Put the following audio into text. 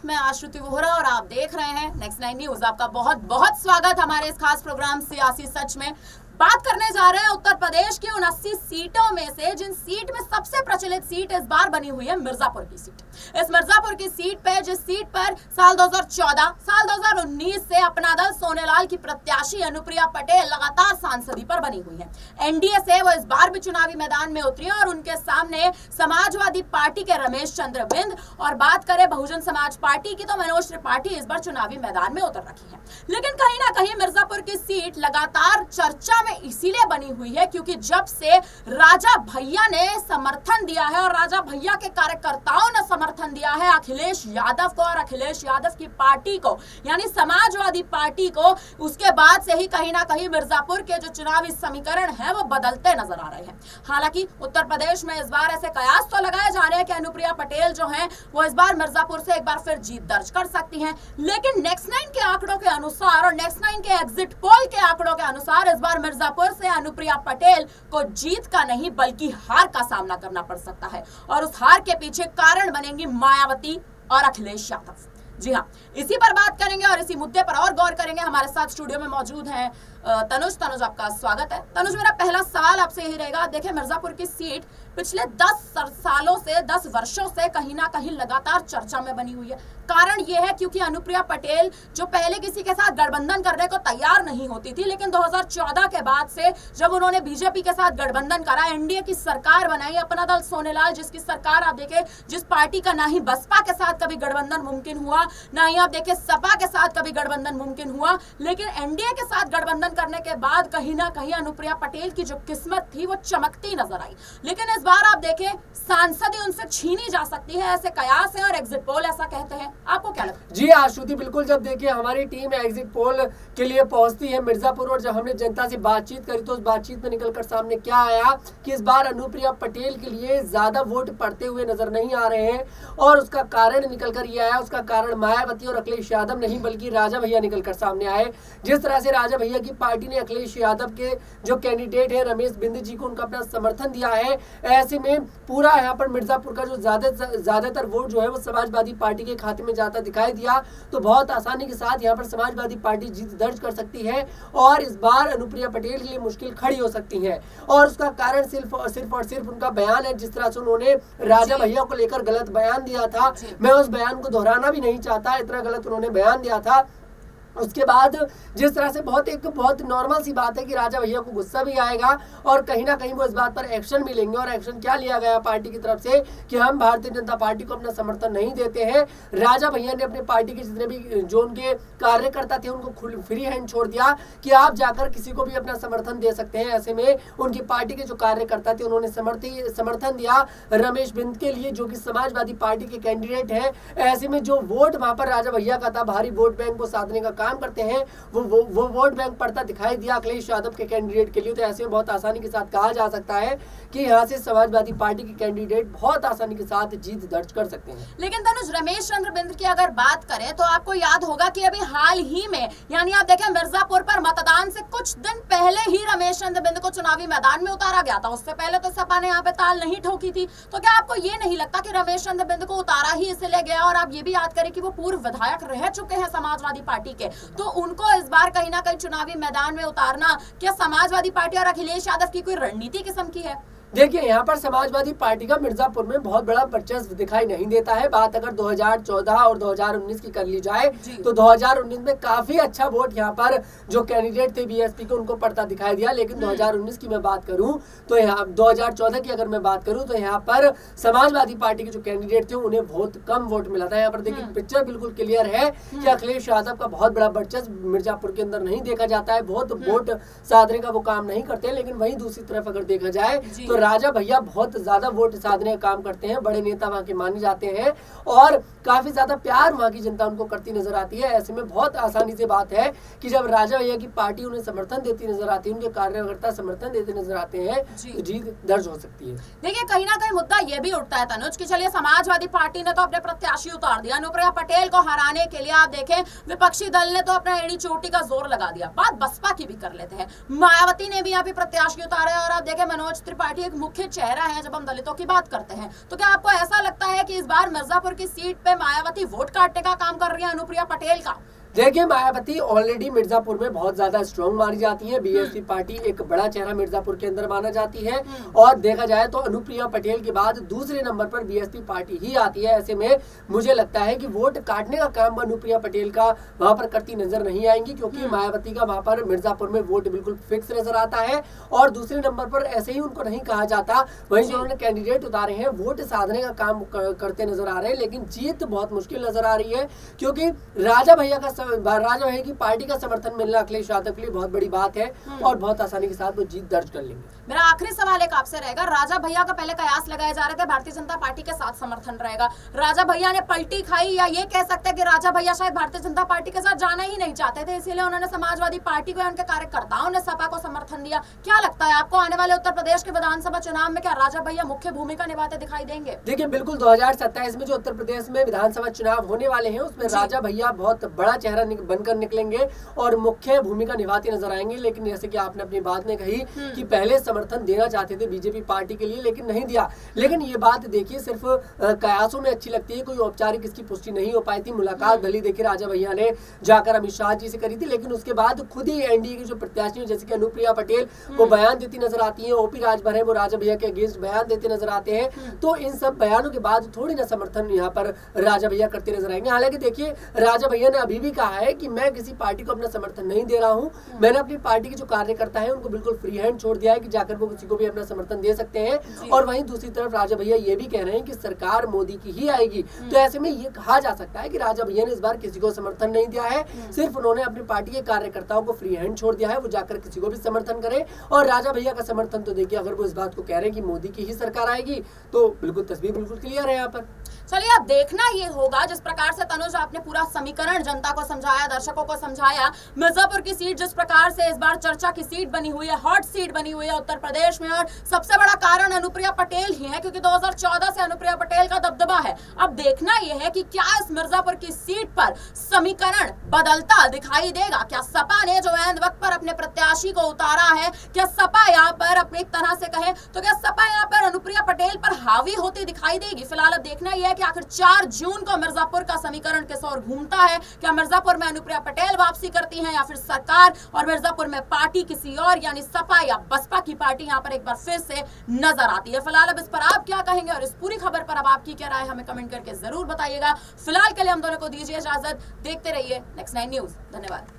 मैं आश्रुति वोहरा और आप देख रहे हैं नेक्स्ट 9 न्यूज। आपका बहुत बहुत स्वागत हमारे इस खास प्रोग्राम सियासी सच में। बात करने जा रहे हैं उत्तर प्रदेश की उन 80 सीटों में से जिन सीट में सबसे प्रचलित सीट इस बार बनी हुई है मिर्जापुर की सीट। इस मिर्जापुर की सीट पे जिस सीट पर साल 2014 साल 2019 से अपना दल सोनेलाल की प्रत्याशी अनुप्रिया पटेल लगातार सांसदी पर बनी हुई है। एनडीए से वो इस बार भी चुनावी मैदान में उतरी और उनके सामने समाजवादी पार्टी के रमेश चंद्र बिंद और बात करें बहुजन समाज पार्टी की तो मनोज त्रिपाठी इस बार चुनावी मैदान में उतर रखी है। लेकिन कहीं ना कहीं मिर्जापुर की सीट लगातार चर्चा इसीलिए बनी हुई है क्योंकि जब से राजा भैया ने समर्थन दिया है और राजा भैया के कार्यकर्ताओं ने समर्थन दिया है अखिलेश यादव को और अखिलेश यादव की पार्टी को यानी समाजवादी पार्टी को, उसके बाद से ही कहीं ना कहीं मिर्जापुर के जो चुनावी समीकरण है वो बदलते नजर आ रहे हैं। हालांकि उत्तर प्रदेश में इस बार ऐसे कयास तो लगाए जा रहे हैं कि अनुप्रिया पटेल जो है वो इस बार मिर्जापुर से एक बार फिर जीत दर्ज कर सकती हैं। लेकिन नेक्स्ट 9 के आंकड़ों के अनुसार और नेक्स्ट 9 के एग्जिट पोल के आंकड़ों के अनुसार इस बार मिर्जापुर से अनुप्रिया पटेल को जीत का नहीं बल्कि हार का सामना करना पड़ सकता है और उस हार के पीछे कारण बनेंगी मायावती और अखिलेश यादव। जी हाँ, इसी पर बात करेंगे और इसी मुद्दे पर और गौर करेंगे। हमारे साथ स्टूडियो में मौजूद हैं तनुज आपका स्वागत है। तनुज, मेरा पहला सवाल आपसे यही रहेगा। देखिए, मिर्जापुर की सीट पिछले 10 सालों से 10 वर्षों से कहीं ना कहीं लगातार चर्चा में बनी हुई है। कारण यह है क्योंकि अनुप्रिया पटेल जो पहले किसी के साथ गठबंधन करने को तैयार नहीं होती थी, लेकिन 2014 के बाद से जब उन्होंने बीजेपी के साथ गठबंधन करा, एनडीए की सरकार बनाई, अपना दल सोनेलाल जिसकी सरकार आप देखें, जिस पार्टी का ना ही बसपा के साथ कभी गठबंधन मुमकिन हुआ ना ही आप देखें सपा के साथ कभी गठबंधन मुमकिन हुआ, लेकिन एनडीए के साथ गठबंधन करने के बाद कहीं ना कहीं अनुप्रिया पटेल की जो किस्मत थी वो चमकती नजर आई। लेकिन इस बार आप देखें सांसदी उनसे छीनी जा सकती है, ऐसे कयास है और एग्जिट पोल ऐसा कहते हैं। आपको क्या लगता है? जी आश्रुति, बिल्कुल। जब देखिए हमारी टीम एग्जिट पोल के लिए पहुंचती है मिर्जापुर और जब हमने जनता से बातचीत करी तो उस बातचीत में निकलकर सामने क्या आया कि इस बार अनुप्रिया पटेल के लिए ज्यादा वोट पड़ते हुए नजर नहीं आ रहे हैं और उसका कारण निकलकर ये आया, उसका कारण मायावती और अखिलेश यादव नहीं बल्कि राजा भैया निकलकर सामने आए। जिस तरह से राजा भैया की पार्टी ने अखिलेश यादव के जो कैंडिडेट है रमेश बिंद जी को उनका अपना समर्थन दिया है, ऐसे में पूरा यहाँ पर मिर्जापुर का जो ज्यादातर वोट जो है वो समाजवादी पार्टी के खाते में जाता दिखाई दिया, तो बहुत आसानी के साथ यहाँ पर समाजवादी पार्टी जीत दर्ज कर सकती है और इस बार अनुप्रिया पटेल के लिए मुश्किल खड़ी हो सकती है। और उसका कारण सिर्फ और सिर्फ उनका बयान है। जिस तरह से उन्होंने राजा भैया को लेकर गलत बयान दिया था, मैं उस बयान को दोहराना भी नहीं चाहता, इतना गलत उन्होंने बयान दिया था। उसके बाद जिस तरह से बहुत नॉर्मल सी बात है कि राजा भैया को गुस्सा भी आएगा और कहीं ना कहीं वो इस बात पर एक्शन भी लेंगे। और एक्शन क्या लिया गया पार्टी की तरफ से कि हम भारतीय जनता पार्टी को अपना समर्थन नहीं देते हैं। राजा भैया ने अपनी पार्टी के जितने भी जो उनके कार्यकर्ता थे उनको फ्री हैंड छोड़ दिया कि आप जाकर किसी को भी अपना समर्थन दे सकते हैं। ऐसे में उनकी पार्टी के जो कार्यकर्ता थे उन्होंने समर्थन दिया रमेश बिंद के लिए जो कि समाजवादी पार्टी के कैंडिडेट है। ऐसे में जो वोट वहां पर राजा भैया का था, भारी वोट बैंक को साधने का काम करते हैं, वो वोट बैंक पड़ता दिखाई दिया अखिलेश यादव के कैंडिडेट के लिए। तो ऐसे में बहुत आसानी के साथ कहा जा सकता है कि यहाँ से समाजवादी पार्टी के कैंडिडेट बहुत आसानी के साथ जीत दर्ज कर सकते हैं। लेकिन तनुज, रमेश चंद्र बिंद की अगर बात करें तो आपको याद होगा कि अभी हाल ही में यानी आप देखें मिर्जापुर पर मतदान से कुछ दिन पहले ही रमेश चंद्र बिंद को चुनावी मैदान में उतारा गया था। उससे पहले तो सपा ने यहाँ पे ताल नहीं ठोकी थी। तो क्या आपको ये नहीं लगता कि रमेश चंद्र बिंद को उतारा ही इसलिए गया? और आप ये भी याद करें कि वो पूर्व विधायक रह चुके हैं समाजवादी पार्टी के, तो उनको इस बार कहीं ना कहीं चुनावी मैदान में उतारना क्या समाजवादी पार्टी और अखिलेश यादव की कोई रणनीति किस्म की है? देखिए, यहाँ पर समाजवादी पार्टी का मिर्जापुर में बहुत बड़ा वर्चस्व दिखाई नहीं देता है। बात अगर 2014 और 2019 की कर ली जाए तो 2019 में काफी अच्छा वोट यहाँ पर जो कैंडिडेट थे बीएसपी को उनको पड़ता दिखाई दिया। लेकिन 2019 की मैं बात करूं तो यहाँ 2014 की अगर मैं बात करूं तो यहाँ पर समाजवादी पार्टी के जो कैंडिडेट थे उन्हें बहुत कम वोट मिला था। यहाँ पर देखिए पिक्चर बिल्कुल क्लियर है कि अखिलेश यादव का बहुत बड़ा वर्चस्व मिर्जापुर के अंदर नहीं देखा जाता है, बहुत वोट साधने का वो काम नहीं करते। लेकिन वहीं दूसरी तरफ अगर देखा जाए तो राजा भैया बहुत ज्यादा वोट साधने का काम करते हैं, बड़े नेता वहां के माने जाते हैं और काफी ज्यादा प्यार वहां की जनता उनको करती नजर आती है। ऐसे में बहुत आसानी से बात है कि जब राजा भैया की पार्टी उन्हें समर्थन देती नजर आती है, उनके कार्यकर्ता समर्थन देते नजर आते हैं, तो जीत दर्ज हो सकती है। देखिए, कहीं ना कहीं मुद्दा यह भी उठता है तनुज कि चलिए समाजवादी पार्टी ने तो अपने प्रत्याशी उतार दिया, अनुप्रिया पटेल को हराने के लिए आप देखें विपक्षी दल ने तो अपना एड़ी चोटी का जोर लगा दिया। बात बसपा की भी कर लेते हैं, मायावती ने भी यहाँ पे प्रत्याशी उतारे और आप देखें मनोज त्रिपाठी एक मुख्य चेहरा है जब हम दलितों की बात करते हैं। तो क्या आपको ऐसा लगता है कि इस बार मिर्जापुर की सीट पे मायावती वोट काटने का काम कर रही है अनुप्रिया पटेल का? देखिए, मायावती ऑलरेडी मिर्जापुर में बहुत ज्यादा स्ट्रांग मानी जाती है। बीएसपी पार्टी एक बड़ा चेहरा मिर्जापुर के अंदर माना जाती है और देखा जाए तो अनुप्रिया पटेल के बाद दूसरे नंबर पर बीएसपी पार्टी ही आती है। ऐसे में मुझे लगता है कि वोट काटने का काम अनुप्रिया पटेल का वहां पर करती नजर नहीं आएंगी, क्योंकि मायावती का वहां पर मिर्जापुर में वोट बिल्कुल फिक्स नजर आता है और दूसरे नंबर पर ऐसे ही उनको नहीं कहा जाता। वहीं जो उन्होंने कैंडिडेट उतारे हैं वोट साधने का काम करते नजर आ रहे हैं, लेकिन जीत बहुत मुश्किल नजर आ रही है, क्योंकि राजा भैया की पार्टी का समर्थन मिलना अखिलेश यादव के लिए बहुत बड़ी बात है और बहुत आसानी के साथ वो जीत दर्ज कर लेंगे। मेरा आखिरी सवाल एक आपसे रहेगा, राजा भैया का पहले कयास लगाए जा रहे थे भारतीय जनता पार्टी के साथ समर्थन रहेगा, राजा भैया ने पलटी खाई, या ये कह सकते हैं कि राजा भैया शायद भारतीय जनता पार्टी के साथ जाना ही नहीं चाहते थे, इसीलिए उन्होंने समाजवादी पार्टी को, उनके कार्यकर्ताओं ने सपा को समर्थन दिया? क्या लगता है आपको आने वाले उत्तर प्रदेश के विधानसभा चुनाव में क्या राजा भैया मुख्य भूमिका निभाते दिखाई देंगे? देखिए, बिल्कुल 2027 में जो उत्तर प्रदेश में विधानसभा चुनाव होने वाले हैं उसमें राजा भैया बहुत बड़ा चेहरा बनकर निकलेंगे और मुख्य भूमिका निभाते नजर आएंगे। लेकिन जैसे कि आपने अपनी बात में कही कि पहले समर्थन देना चाहते थे बीजेपी पार्टी के लिए, लेकिन नहीं दिया। लेकिन ये बात देखिए सिर्फ कयासों में अच्छी लगती है, कोई औपचारिक इसकी पुष्टि नहीं हो पाई थी। मुलाकात भली देखिए राजा भैया ने जाकर अमित शाह जी से करी थी, लेकिन उसके बाद खुद ही एनडीए की जो प्रत्याशी जैसे कि अनुप्रिया पटेल वो बयान देती नजर आती है, ओपी राजभर है वो राजा भैया के अगेंस्ट बयान देते नजर आते हैं। तो इन सब बयानों के बाद थोड़ी ना समर्थन यहाँ पर राजा भैया करते नजर आएंगे। हालांकि देखिए, राजा भैया ने अभी भी कहा है कि मैं किसी पार्टी को अपना समर्थन नहीं दे रहा हूं, मैंने अपनी पार्टी के जो कार्यकर्ता है उनको बिल्कुल फ्री हैंड छोड़ दिया है कि जाकर वो किसी को भी अपना समर्थन दे सकते हैं। और वहीं दूसरी तरफ राजा भैया ये भी कह रहे हैं कि सरकार मोदी की ही आएगी। तो ऐसे में ये कहा जा सकता है कि राजा भैया ने इस बार किसी को समर्थन नहीं दिया है, सिर्फ उन्होंने अपनी पार्टी के कार्यकर्ताओं को फ्री हैंड छोड़ दिया है, वो जाकर किसी को भी समर्थन करे। और राजा भैया का समर्थन तो देखिए, अगर वो इस बात को कह रहे हैं कि मोदी की ही सरकार आएगी तो बिल्कुल तस्वीर बिल्कुल क्लियर है यहाँ पर। चलिए, अब देखना ये होगा जिस प्रकार से तनुज आपने पूरा समीकरण जनता को समझाया, दर्शकों को समझाया, मिर्जापुर की सीट जिस प्रकार से इस बार चर्चा की सीट बनी हुई है, हॉट सीट बनी हुई है उत्तर प्रदेश में, और सबसे बड़ा कारण अनुप्रिया पटेल ही है, क्योंकि 2014 से अनुप्रिया पटेल का दबदबा है। अब देखना यह है कि क्या इस मिर्जापुर की सीट पर समीकरण बदलता दिखाई देगा। क्या सपा ने जो एंड वक्त पर अपने प्रत्याशी को उतारा है, क्या सपा यहाँ पर अपनी तरह से कहे तो क्या सपा यहाँ पर अनुप्रिया पटेल पर हावी होती दिखाई देगी? फिलहाल अब देखना यह है कि आखिर 4 जून को मिर्जापुर का समीकरण किस ओर घूमता है। क्या मिर्जापुर में अनुप्रिया पटेल वापसी करती हैं, या फिर सरकार और मिर्जापुर में पार्टी किसी और यानी सपा या बसपा की पार्टी यहां पर एक बार फिर से नजर आती है? फिलहाल अब इस पर आप क्या कहेंगे और इस पूरी खबर पर अब आपकी क्या राय हमें कमेंट करके जरूर बताइएगा। फिलहाल के लिए हम दोनों को दीजिए इजाजत, देखते रहिए नेक्स्ट 9 न्यूज। धन्यवाद।